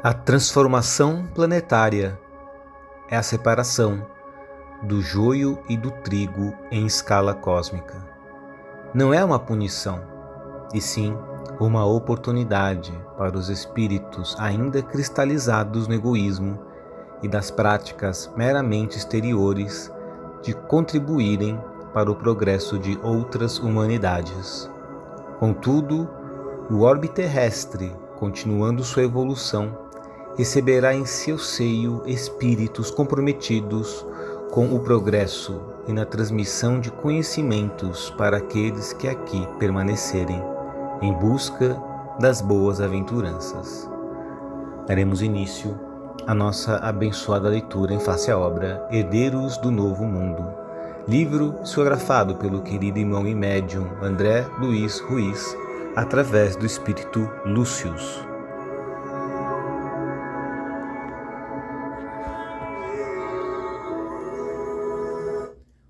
A transformação planetária é a separação do joio e do trigo em escala cósmica. Não é uma punição, e sim uma oportunidade para os espíritos ainda cristalizados no egoísmo e das práticas meramente exteriores de contribuírem para o progresso de outras humanidades. Contudo, o orbe terrestre, continuando sua evolução, receberá em seu seio espíritos comprometidos com o progresso e na transmissão de conhecimentos para aqueles que aqui permanecerem, em busca das boas aventuranças. Daremos início à nossa abençoada leitura em face à obra Herdeiros do Novo Mundo, livro psicografado pelo querido irmão e médium André Luiz Ruiz, através do espírito Lúcius.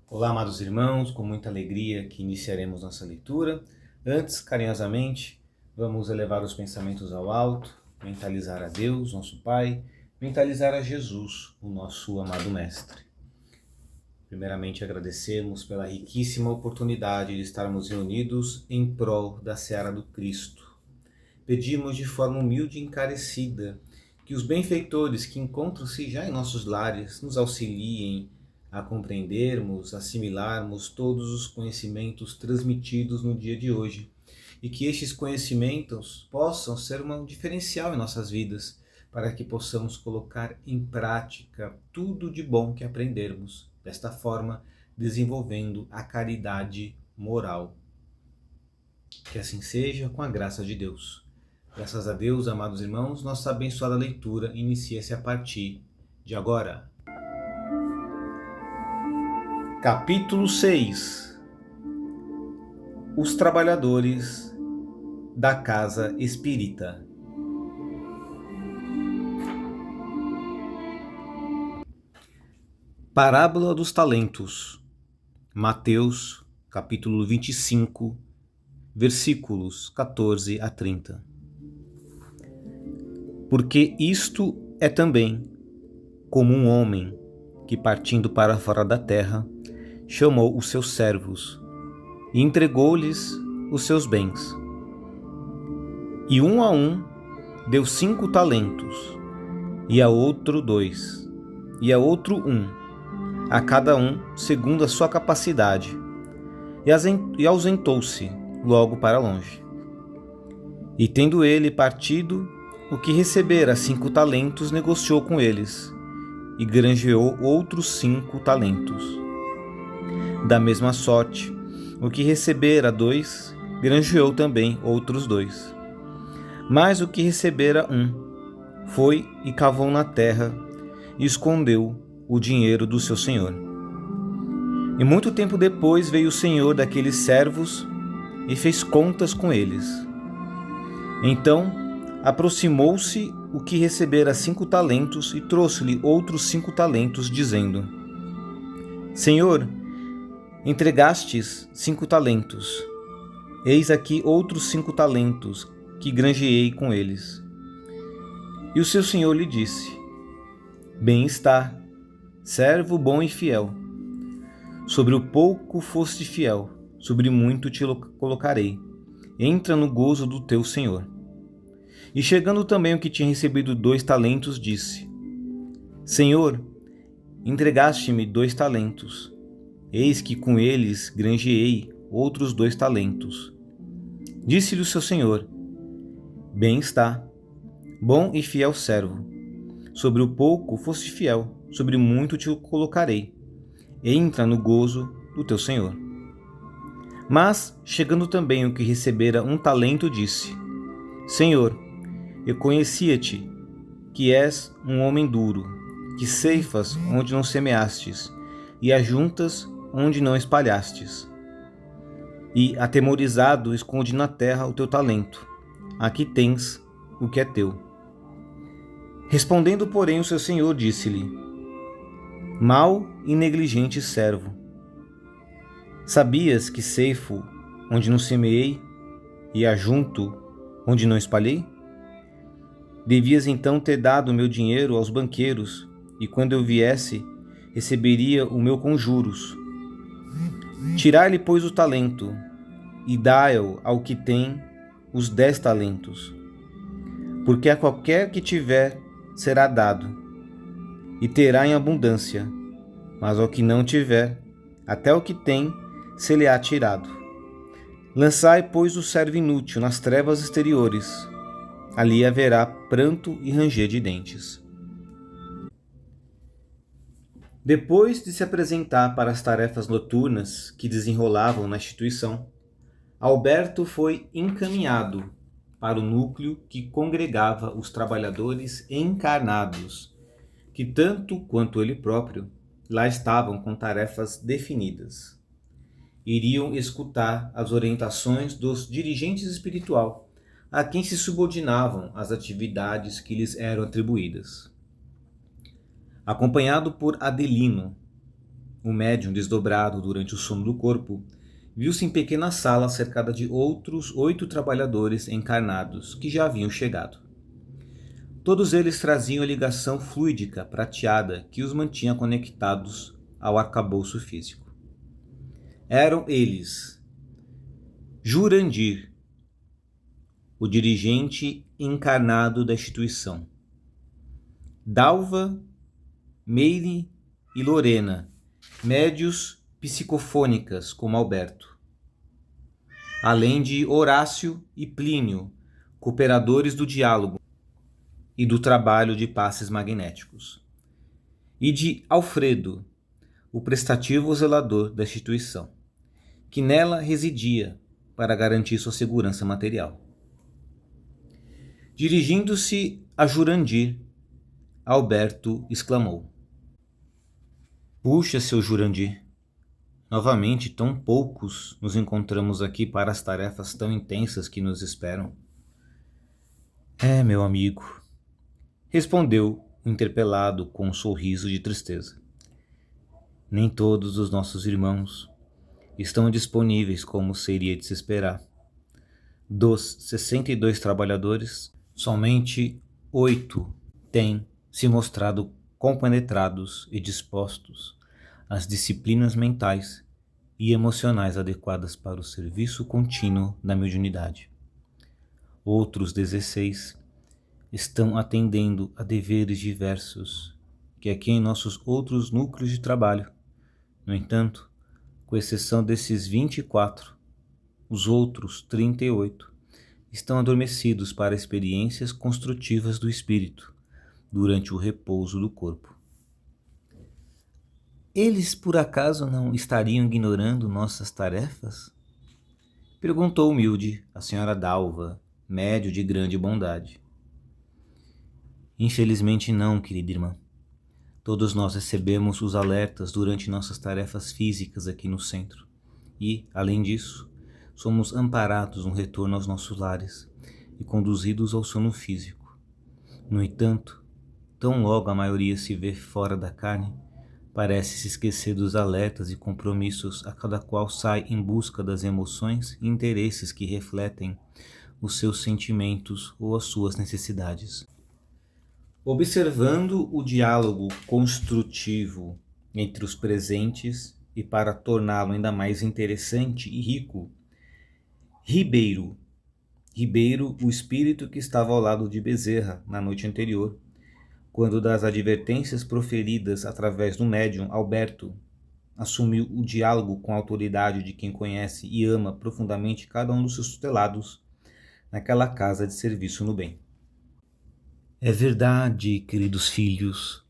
Olá, amados irmãos, com muita alegria que iniciaremos nossa leitura. Antes, carinhosamente, vamos elevar os pensamentos ao alto, mentalizar a Deus, nosso Pai, mentalizar a Jesus, o nosso amado Mestre. Primeiramente, agradecemos pela riquíssima oportunidade de estarmos reunidos em prol da seara do Cristo. Pedimos de forma humilde e encarecida que os benfeitores que encontram-se já em nossos lares nos auxiliem a compreendermos, assimilarmos todos os conhecimentos transmitidos no dia de hoje e que estes conhecimentos possam ser um diferencial em nossas vidas para que possamos colocar em prática tudo de bom que aprendermos, desta forma desenvolvendo a caridade moral. Que assim seja, com a graça de Deus. Graças a Deus, amados irmãos, nossa abençoada leitura inicia-se a partir de agora. Capítulo 6. Os trabalhadores da casa espírita. Parábola dos talentos. Mateus, capítulo 25, versículos 14 a 30. Porque isto é também como um homem que, partindo para fora da terra, chamou os seus servos e entregou-lhes os seus bens. E um a um deu 5 talentos, e a outro 2, e a outro 1, a cada um segundo a sua capacidade, e ausentou-se logo para longe. E tendo ele partido, o que recebera 5 talentos negociou com eles, e granjeou outros 5 talentos. Da mesma sorte, o que recebera 2, granjeou também outros 2. Mas o que recebera 1, foi e cavou na terra e escondeu o dinheiro do seu senhor. E muito tempo depois veio o senhor daqueles servos e fez contas com eles. Então aproximou-se o que recebera 5 talentos e trouxe-lhe outros 5 talentos, dizendo: Senhor, entregastes 5 talentos. Eis aqui outros 5 talentos que granjeei com eles. E o seu senhor lhe disse: Bem está, servo bom e fiel. Sobre o pouco foste fiel, sobre muito te colocarei. Entra no gozo do teu senhor. E chegando também o que tinha recebido 2 talentos, disse: Senhor, entregaste-me 2 talentos. Eis que com eles granjeei outros 2 talentos. Disse-lhe o seu senhor: Bem está, bom e fiel servo. Sobre o pouco foste fiel, sobre muito te colocarei. Entra no gozo do teu senhor. Mas, chegando também o que recebera 1 talento, disse: Senhor, eu conhecia-te, que és um homem duro, que ceifas onde não semeastes, e ajuntas onde não espalhastes. E, atemorizado, esconde na terra o teu talento. Aqui tens o que é teu. Respondendo, porém, o seu senhor disse-lhe: Mau e negligente servo, sabias que ceifo onde não semeei e ajunto onde não espalhei? Devias então ter dado o meu dinheiro aos banqueiros, e quando eu viesse, receberia o meu com juros. Tirai-lhe, pois, o talento, e dai-o ao que tem os 10 talentos. Porque a qualquer que tiver será dado, e terá em abundância, mas ao que não tiver, até o que tem se lhe há tirado. Lançai, pois, o servo inútil nas trevas exteriores. Ali haverá pranto e ranger de dentes. Depois de se apresentar para as tarefas noturnas que desenrolavam na instituição, Alberto foi encaminhado para o núcleo que congregava os trabalhadores encarnados, que tanto quanto ele próprio lá estavam com tarefas definidas. Iriam escutar as orientações dos dirigentes espiritual, a quem se subordinavam as atividades que lhes eram atribuídas. Acompanhado por Adelino, o médium desdobrado durante o sono do corpo, viu-se em pequena sala cercada de outros 8 trabalhadores encarnados que já haviam chegado. Todos eles traziam a ligação fluídica prateada que os mantinha conectados ao arcabouço físico. Eram eles Jurandir, o dirigente encarnado da instituição, Dalva, Meire e Lorena, médios psicofônicas como Alberto, além de Horácio e Plínio, cooperadores do diálogo e do trabalho de passes magnéticos, e de Alfredo, o prestativo zelador da instituição, que nela residia para garantir sua segurança material. Dirigindo-se a Jurandir, Alberto exclamou: "Puxa, seu Jurandir, novamente tão poucos nos encontramos aqui para as tarefas tão intensas que nos esperam." "É, meu amigo", respondeu o interpelado com um sorriso de tristeza. "Nem todos os nossos irmãos estão disponíveis como seria de se esperar. Dos 62 trabalhadores, somente 8 têm se mostrado compenetrados e dispostos às disciplinas mentais e emocionais adequadas para o serviço contínuo da mediunidade. Outros 16 estão atendendo a deveres diversos que aqui em nossos outros núcleos de trabalho. No entanto, com exceção desses 24, os outros 38 estão adormecidos para experiências construtivas do espírito durante o repouso do corpo." "Eles por acaso não estariam ignorando nossas tarefas?" perguntou humilde a senhora Dalva, médio de grande bondade. "Infelizmente não, querida irmã. Todos nós recebemos os alertas durante nossas tarefas físicas aqui no centro. E, além disso, somos amparados no retorno aos nossos lares e conduzidos ao sono físico. No entanto, tão logo a maioria se vê fora da carne, parece se esquecer dos alertas e compromissos a cada qual sai em busca das emoções e interesses que refletem os seus sentimentos ou as suas necessidades." Observando o diálogo construtivo entre os presentes e para torná-lo ainda mais interessante e rico, Ribeiro, o espírito que estava ao lado de Bezerra na noite anterior, quando das advertências proferidas através do médium Alberto, assumiu o diálogo com a autoridade de quem conhece e ama profundamente cada um dos seus tutelados naquela casa de serviço no bem. "É verdade, queridos filhos,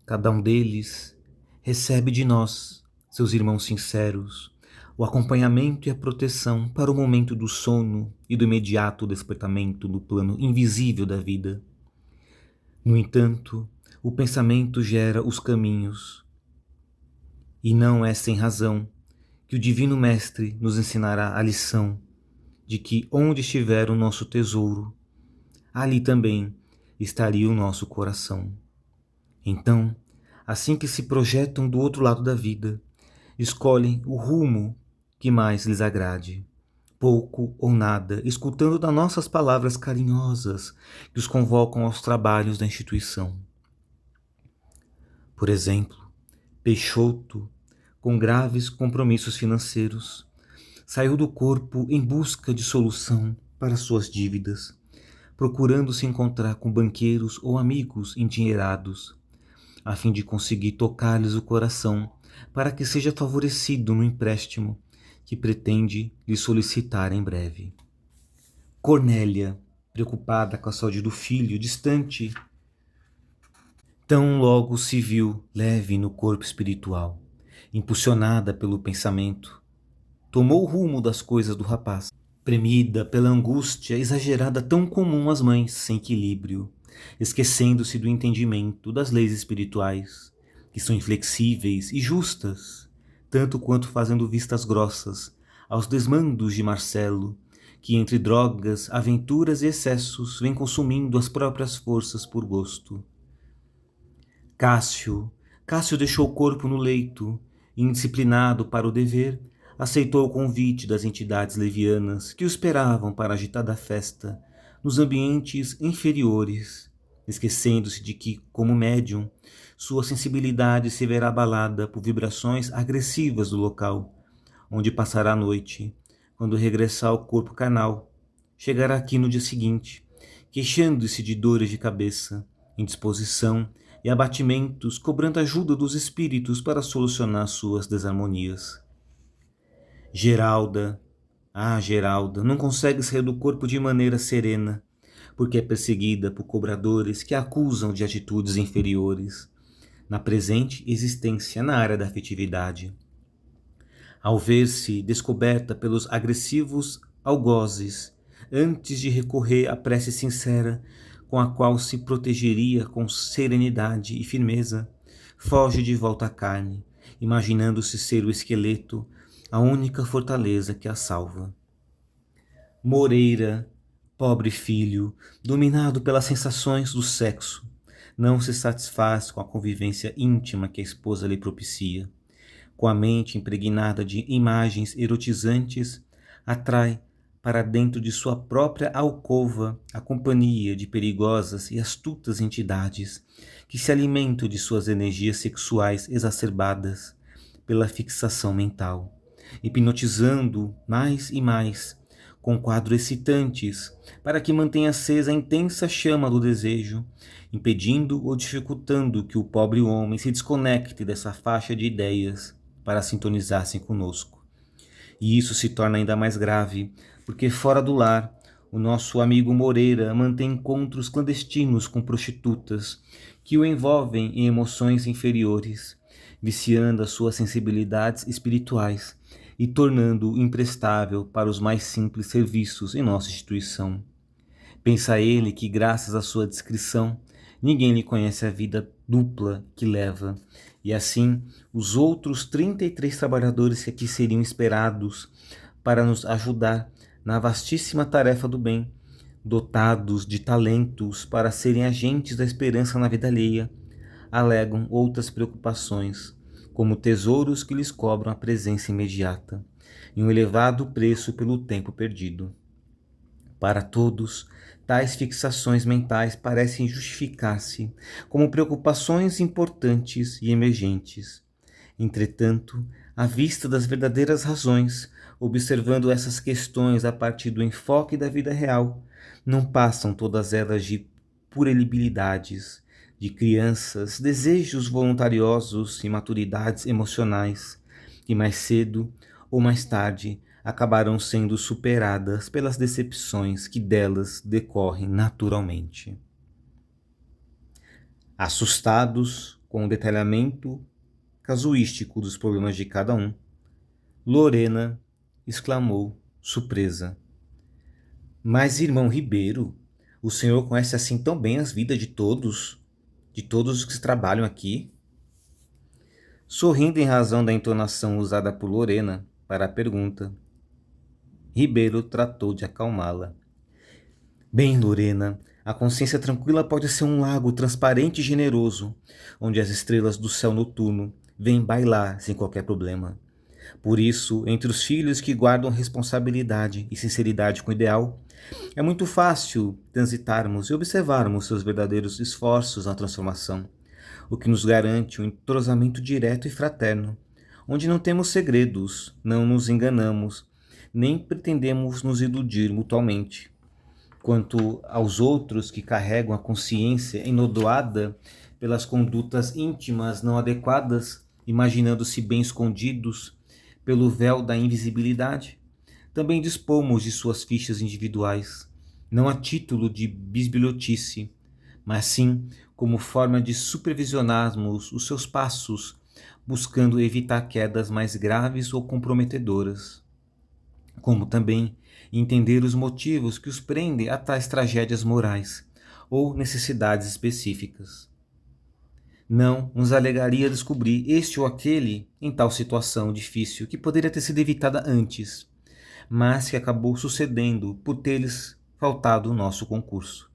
cada um deles recebe de nós, seus irmãos sinceros, o acompanhamento e a proteção para o momento do sono e do imediato despertamento no plano invisível da vida. No entanto, o pensamento gera os caminhos, e não é sem razão que o Divino Mestre nos ensinará a lição de que onde estiver o nosso tesouro, ali também estaria o nosso coração. Então, assim que se projetam do outro lado da vida, escolhem o rumo que mais lhes agrade, pouco ou nada, escutando das nossas palavras carinhosas que os convocam aos trabalhos da instituição. Por exemplo, Peixoto, com graves compromissos financeiros, saiu do corpo em busca de solução para suas dívidas, procurando se encontrar com banqueiros ou amigos endinheirados, a fim de conseguir tocar-lhes o coração para que seja favorecido no empréstimo que pretende lhe solicitar em breve. Cornélia, preocupada com a saúde do filho distante, tão logo se viu leve no corpo espiritual, impulsionada pelo pensamento, tomou o rumo das coisas do rapaz, premida pela angústia exagerada tão comum às mães sem equilíbrio, esquecendo-se do entendimento das leis espirituais, que são inflexíveis e justas, tanto quanto fazendo vistas grossas aos desmandos de Marcelo, que entre drogas, aventuras e excessos vem consumindo as próprias forças por gosto. Cássio deixou o corpo no leito, e, indisciplinado para o dever, aceitou o convite das entidades levianas que o esperavam para a agitada festa nos ambientes inferiores, esquecendo-se de que, como médium, sua sensibilidade se verá abalada por vibrações agressivas do local, onde passará a noite, quando regressar ao corpo carnal. Chegará aqui no dia seguinte, queixando-se de dores de cabeça, indisposição e abatimentos, cobrando ajuda dos espíritos para solucionar suas desarmonias. Geralda, não consegue sair do corpo de maneira serena, porque é perseguida por cobradores que a acusam de atitudes inferiores na presente existência na área da afetividade. Ao ver-se descoberta pelos agressivos algozes, antes de recorrer à prece sincera com a qual se protegeria com serenidade e firmeza, foge de volta à carne, imaginando-se ser o esqueleto, a única fortaleza que a salva. Moreira, pobre filho, dominado pelas sensações do sexo, não se satisfaz com a convivência íntima que a esposa lhe propicia. Com a mente impregnada de imagens erotizantes, atrai para dentro de sua própria alcova a companhia de perigosas e astutas entidades que se alimentam de suas energias sexuais exacerbadas pela fixação mental, hipnotizando mais e mais com quadros excitantes para que mantenha acesa a intensa chama do desejo, impedindo ou dificultando que o pobre homem se desconecte dessa faixa de ideias para sintonizar-se conosco. E isso se torna ainda mais grave, porque fora do lar, o nosso amigo Moreira mantém encontros clandestinos com prostitutas que o envolvem em emoções inferiores, viciando as suas sensibilidades espirituais e tornando-o imprestável para os mais simples serviços em nossa instituição. Pensa ele que, graças à sua discrição, ninguém lhe conhece a vida dupla que leva, e assim os outros 33 trabalhadores que aqui seriam esperados para nos ajudar na vastíssima tarefa do bem, dotados de talentos para serem agentes da esperança na vida alheia, alegam outras preocupações, como tesouros que lhes cobram a presença imediata e um elevado preço pelo tempo perdido. Para todos, tais fixações mentais parecem justificar-se como preocupações importantes e emergentes. Entretanto, à vista das verdadeiras razões, observando essas questões a partir do enfoque da vida real, não passam todas elas de pueribilidades, de crianças, desejos voluntariosos e maturidades emocionais, que mais cedo ou mais tarde acabarão sendo superadas pelas decepções que delas decorrem naturalmente. Assustados com o detalhamento casuístico dos problemas de cada um, Lorena exclamou, surpresa: "Mas, irmão Ribeiro, o senhor conhece assim tão bem as vidas de todos os que trabalham aqui?" Sorrindo em razão da entonação usada por Lorena para a pergunta, Ribeiro tratou de acalmá-la. "Bem, Lorena, a consciência tranquila pode ser um lago transparente e generoso, onde as estrelas do céu noturno vêm bailar sem qualquer problema. Por isso, entre os filhos que guardam responsabilidade e sinceridade com o ideal, é muito fácil transitarmos e observarmos seus verdadeiros esforços na transformação, o que nos garante um entrosamento direto e fraterno, onde não temos segredos, não nos enganamos, nem pretendemos nos iludir mutuamente. Quanto aos outros que carregam a consciência enodoada pelas condutas íntimas não adequadas, imaginando-se bem escondidos pelo véu da invisibilidade, também dispomos de suas fichas individuais, não a título de bisbilhotice, mas sim como forma de supervisionarmos os seus passos, buscando evitar quedas mais graves ou comprometedoras, como também entender os motivos que os prendem a tais tragédias morais ou necessidades específicas. Não nos alegaria descobrir este ou aquele em tal situação difícil que poderia ter sido evitada antes, mas que acabou sucedendo por ter-lhes faltado o nosso concurso.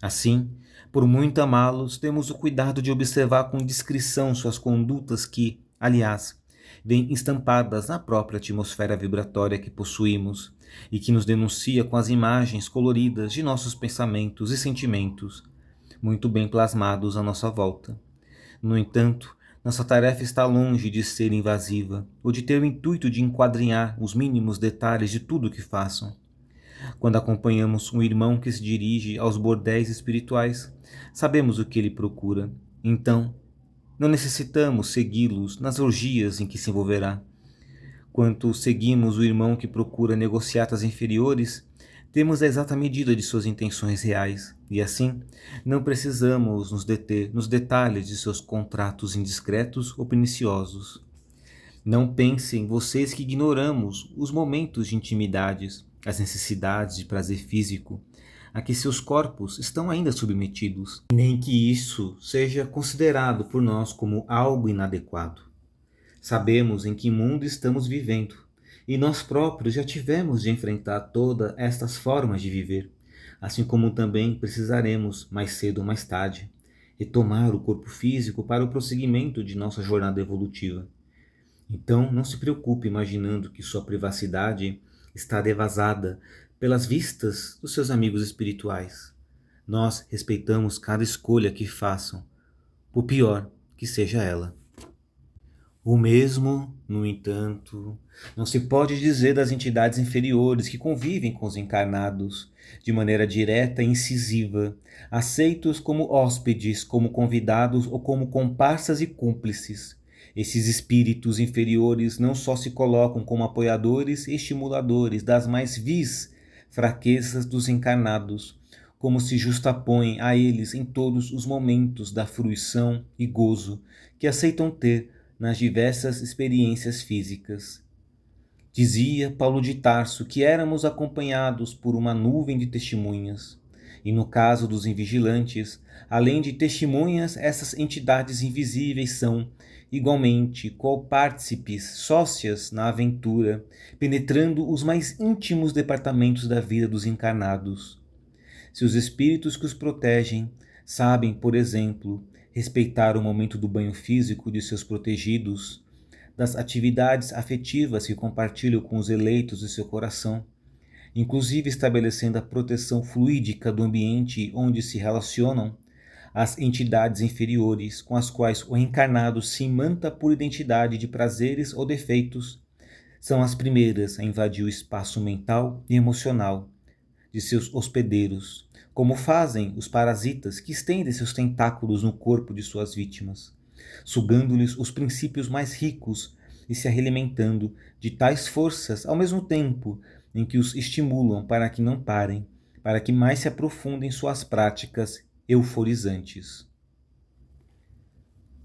Assim, por muito amá-los, temos o cuidado de observar com discrição suas condutas que, aliás, vêm estampadas na própria atmosfera vibratória que possuímos e que nos denuncia com as imagens coloridas de nossos pensamentos e sentimentos, muito bem plasmados à nossa volta. No entanto, nossa tarefa está longe de ser invasiva ou de ter o intuito de enquadrinhar os mínimos detalhes de tudo o que façam. Quando acompanhamos um irmão que se dirige aos bordéis espirituais, sabemos o que ele procura. Então, não necessitamos segui-los nas orgias em que se envolverá. Quanto seguimos o irmão que procura negociatas inferiores, temos a exata medida de suas intenções reais, e assim, não precisamos nos deter nos detalhes de seus contratos indiscretos ou perniciosos. Não pensem vocês que ignoramos os momentos de intimidades, as necessidades de prazer físico, a que seus corpos estão ainda submetidos, nem que isso seja considerado por nós como algo inadequado. Sabemos em que mundo estamos vivendo, e nós próprios já tivemos de enfrentar todas estas formas de viver, assim como também precisaremos, mais cedo ou mais tarde, retomar o corpo físico para o prosseguimento de nossa jornada evolutiva. Então, não se preocupe imaginando que sua privacidade está devasada pelas vistas dos seus amigos espirituais. Nós respeitamos cada escolha que façam, por pior que seja ela. O mesmo, no entanto, não se pode dizer das entidades inferiores que convivem com os encarnados, de maneira direta e incisiva, aceitos como hóspedes, como convidados ou como comparsas e cúmplices. Esses espíritos inferiores não só se colocam como apoiadores e estimuladores das mais vis fraquezas dos encarnados, como se justapõem a eles em todos os momentos da fruição e gozo que aceitam ter nas diversas experiências físicas. Dizia Paulo de Tarso que éramos acompanhados por uma nuvem de testemunhas, e no caso dos invigilantes, além de testemunhas, essas entidades invisíveis são, igualmente, co-partícipes, sócias na aventura, penetrando os mais íntimos departamentos da vida dos encarnados. Se os espíritos que os protegem sabem, por exemplo, respeitar o momento do banho físico de seus protegidos, das atividades afetivas que compartilham com os eleitos de seu coração, inclusive estabelecendo a proteção fluídica do ambiente onde se relacionam, as entidades inferiores com as quais o encarnado se imanta por identidade de prazeres ou defeitos, são as primeiras a invadir o espaço mental e emocional de seus hospedeiros, como fazem os parasitas que estendem seus tentáculos no corpo de suas vítimas, sugando-lhes os princípios mais ricos e se alimentando de tais forças ao mesmo tempo em que os estimulam para que não parem, para que mais se aprofundem suas práticas euforizantes.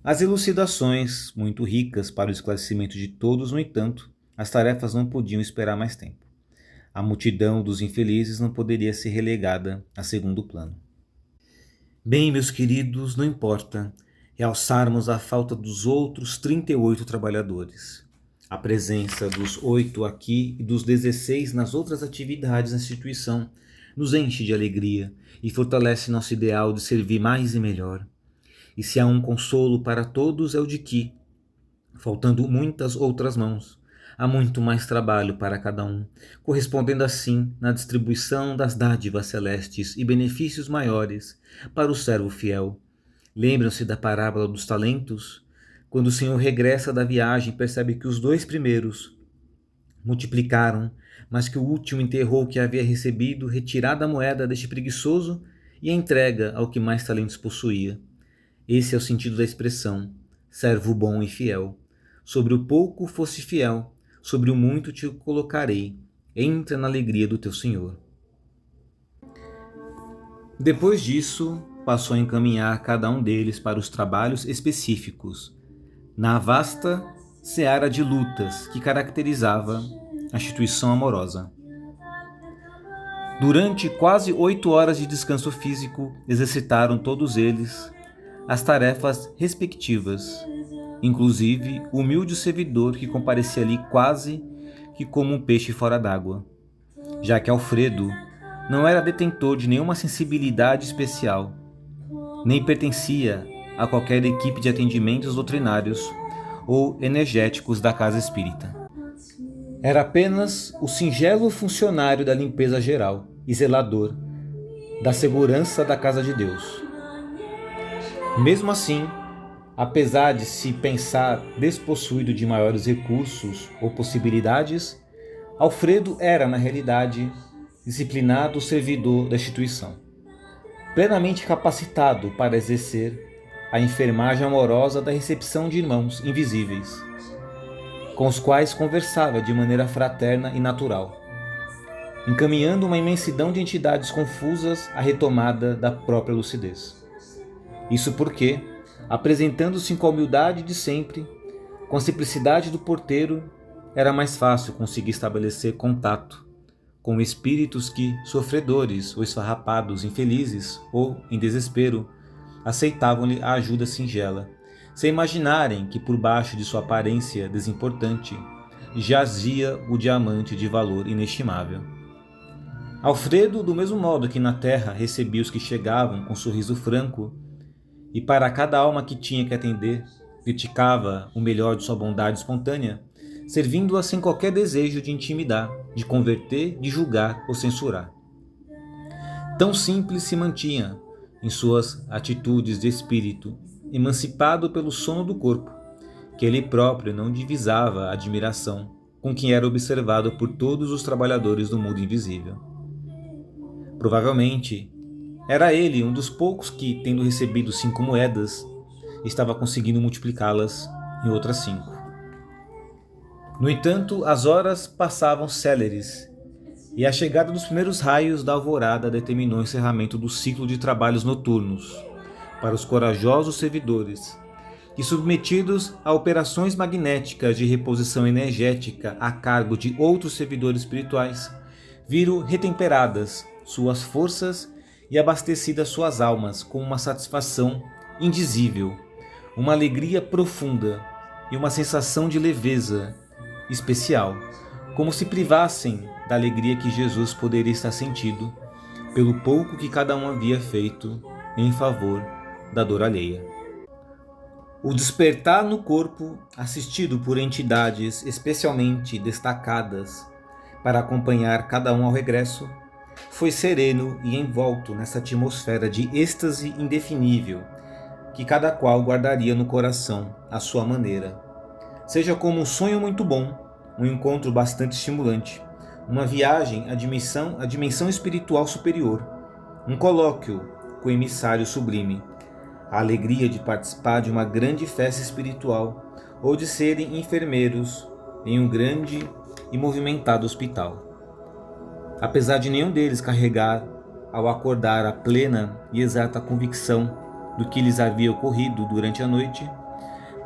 As elucidações, muito ricas para o esclarecimento de todos, no entanto, as tarefas não podiam esperar mais tempo. A multidão dos infelizes não poderia ser relegada a segundo plano. Bem, meus queridos, não importa realçarmos a falta dos outros 38 trabalhadores. A presença dos 8 aqui e dos 16 nas outras atividades da instituição nos enche de alegria e fortalece nosso ideal de servir mais e melhor. E se há um consolo para todos é o de que, faltando muitas outras mãos, há muito mais trabalho para cada um, correspondendo assim na distribuição das dádivas celestes e benefícios maiores para o servo fiel. Lembram-se da parábola dos talentos? Quando o Senhor regressa da viagem, percebe que os 2 primeiros multiplicaram, mas que o último enterrou o que havia recebido, retirada a moeda deste preguiçoso e a entrega ao que mais talentos possuía. Esse é o sentido da expressão, servo bom e fiel. Sobre o pouco fosse fiel, sobre o muito te colocarei. Entra na alegria do teu Senhor. Depois disso, passou a encaminhar cada um deles para os trabalhos específicos, na vasta seara de lutas que caracterizava a instituição amorosa. Durante quase 8 horas de descanso físico, exercitaram todos eles as tarefas respectivas, inclusive o humilde servidor que comparecia ali quase que como um peixe fora d'água, já que Alfredo não era detentor de nenhuma sensibilidade especial, nem pertencia a qualquer equipe de atendimentos doutrinários ou energéticos da casa espírita. Era apenas o singelo funcionário da limpeza geral e zelador da segurança da casa de Deus. Mesmo assim, apesar de se pensar despossuído de maiores recursos ou possibilidades, Alfredo era, na realidade, disciplinado servidor da instituição, plenamente capacitado para exercer a enfermagem amorosa da recepção de irmãos invisíveis, com os quais conversava de maneira fraterna e natural, encaminhando uma imensidão de entidades confusas à retomada da própria lucidez. Isso porque, apresentando-se com a humildade de sempre, com a simplicidade do porteiro, era mais fácil conseguir estabelecer contato com espíritos que, sofredores ou esfarrapados, infelizes ou em desespero, aceitavam-lhe a ajuda singela, sem imaginarem que por baixo de sua aparência desimportante jazia o diamante de valor inestimável. Alfredo, do mesmo modo que na terra recebia os que chegavam com sorriso franco, e para cada alma que tinha que atender, criticava o melhor de sua bondade espontânea, servindo-a sem qualquer desejo de intimidar, de converter, de julgar ou censurar. Tão simples se mantinha em suas atitudes de espírito, emancipado pelo sono do corpo, que ele próprio não divisava a admiração com quem era observado por todos os trabalhadores do mundo invisível. Provavelmente, era ele um dos poucos que, tendo recebido 5 moedas, estava conseguindo multiplicá-las em outras 5. No entanto, as horas passavam céleres, e a chegada dos primeiros raios da alvorada determinou o encerramento do ciclo de trabalhos noturnos para os corajosos servidores, que, submetidos a operações magnéticas de reposição energética a cargo de outros servidores espirituais, viram retemperadas suas forças e abastecidas suas almas com uma satisfação indizível, uma alegria profunda e uma sensação de leveza especial, como se privassem da alegria que Jesus poderia estar sentindo pelo pouco que cada um havia feito em favor da dor alheia. O despertar no corpo, assistido por entidades especialmente destacadas para acompanhar cada um ao regresso, foi sereno e envolto nessa atmosfera de êxtase indefinível que cada qual guardaria no coração à sua maneira. Seja como um sonho muito bom, um encontro bastante estimulante, uma viagem à dimensão espiritual superior, um colóquio com o emissário sublime, a alegria de participar de uma grande festa espiritual ou de serem enfermeiros em um grande e movimentado hospital. Apesar de nenhum deles carregar, ao acordar, a plena e exata convicção do que lhes havia ocorrido durante a noite,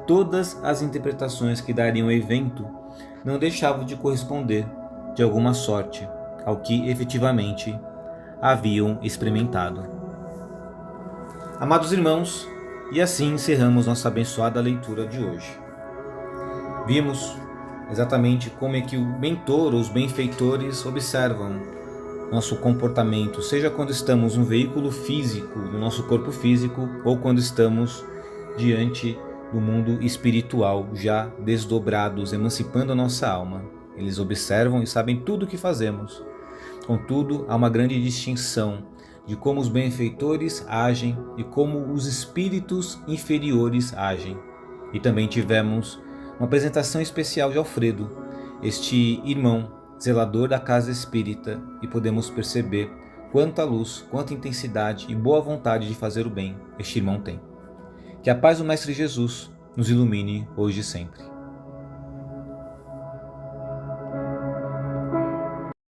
todas as interpretações que dariam ao evento não deixavam de corresponder, de alguma sorte, ao que efetivamente haviam experimentado. Amados irmãos, e assim encerramos nossa abençoada leitura de hoje. Vimos exatamente como é que o mentor ou os benfeitores observam nosso comportamento, seja quando estamos no veículo físico, no nosso corpo físico, ou quando estamos diante do mundo espiritual, já desdobrados, emancipando a nossa alma. Eles observam e sabem tudo o que fazemos. Contudo, há uma grande distinção de como os benfeitores agem e como os espíritos inferiores agem. E também tivemos uma apresentação especial de Alfredo, este irmão zelador da casa espírita, e podemos perceber quanta luz, quanta intensidade e boa vontade de fazer o bem este irmão tem. Que a paz do Mestre Jesus nos ilumine hoje e sempre.